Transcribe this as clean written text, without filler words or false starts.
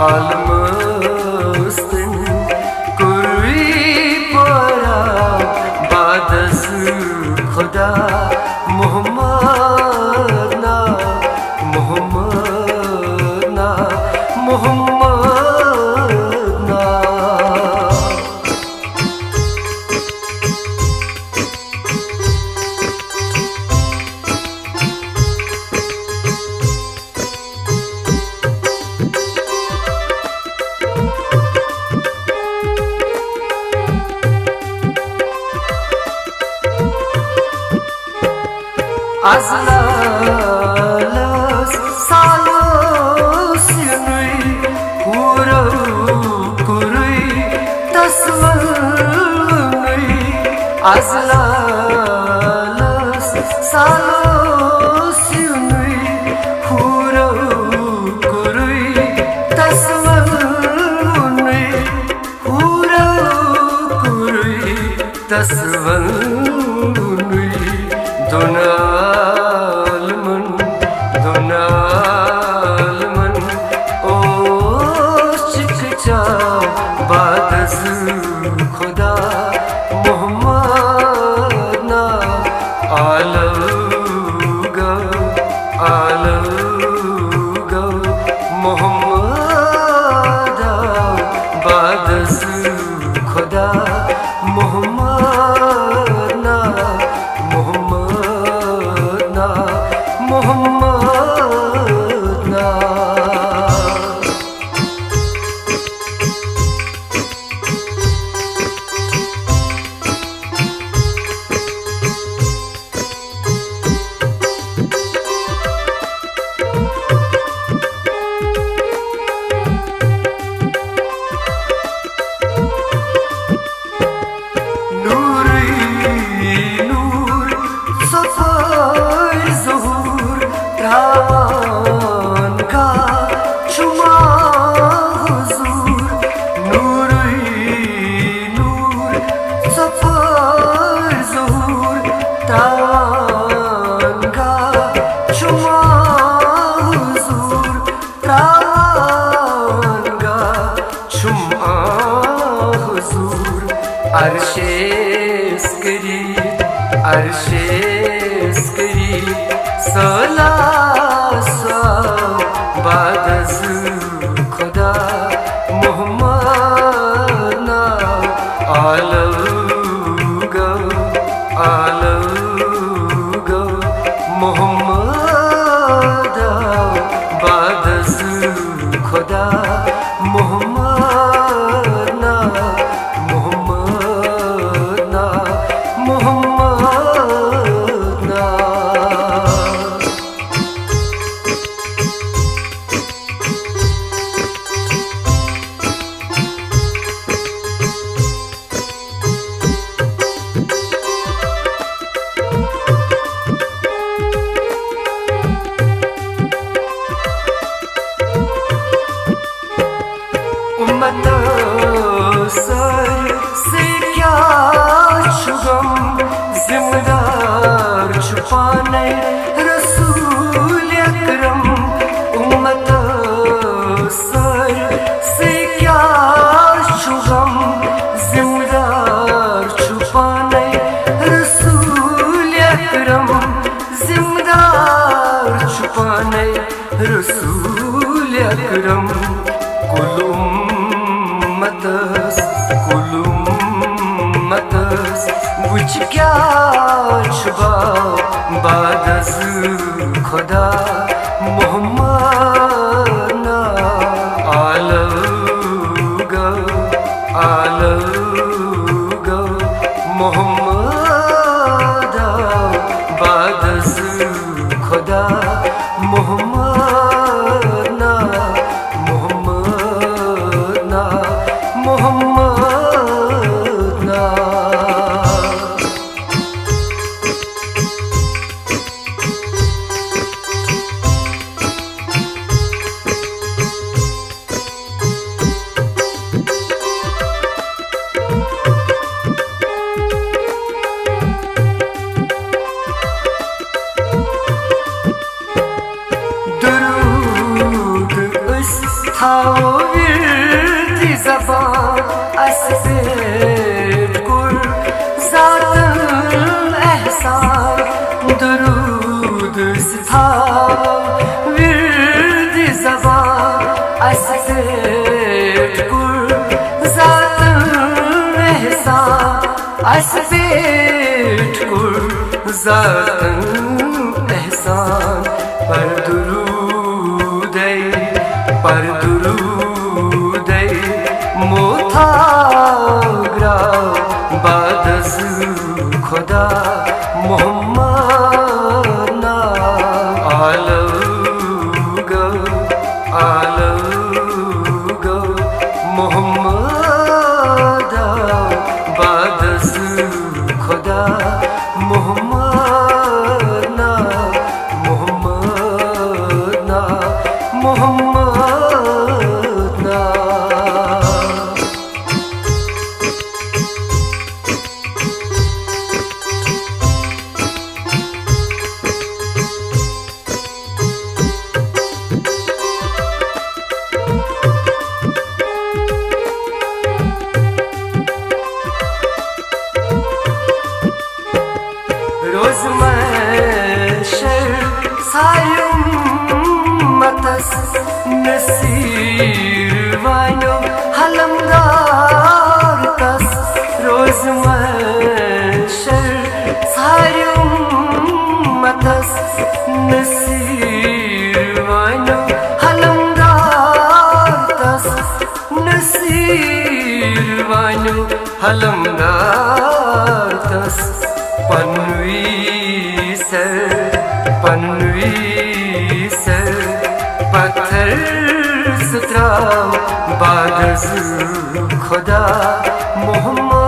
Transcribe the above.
almıştın kurvi para badas khuda Muhammad na Muhammad na Muhammad na Azlalas salos yunui kuru kurui tasvanui Azlalas salos yunui kuru kurui tasvanui kuru kurui tasvanui Donalman o çıkça badaz khuda Muhammad na aluga Muhammad badaz khuda Muhammad na Muhammad na Muhammad na Arşeskeri salasa badaz khuda Muhammad na aluga Muhammad badaz khuda Muhammad na Muhammad na Muhammad na sir से क्या छुगम जिम्मेदार छुपाने रसूल अकरम उम्मत sir से क्या छुगम जिम्मेदार छुपाने रसूल अकरम जिम्मेदार छुपाने रसूल अकरम Kulummatas wuch kya chuba badaz khuda Muhammad na aluga Muhammad badaz khuda Muhammad na Muhammad na Muhammad na असबेट कुर जातन एहसान पर दुरूदै मोथा ग्रा बादज खुदा मोहम्मद ना आलगो मोहम्मद बादज खुदा मोहम्मद ना रोज महशर सारी उम्मतस नसीर वानो हलमदार तस रोज महशर सारी उम्मतस नसीर वानो हलमदार तस नसीर वानो हलमदार तस पनवी सर पत्थर सुतरा बादज खुदा मोहम्मद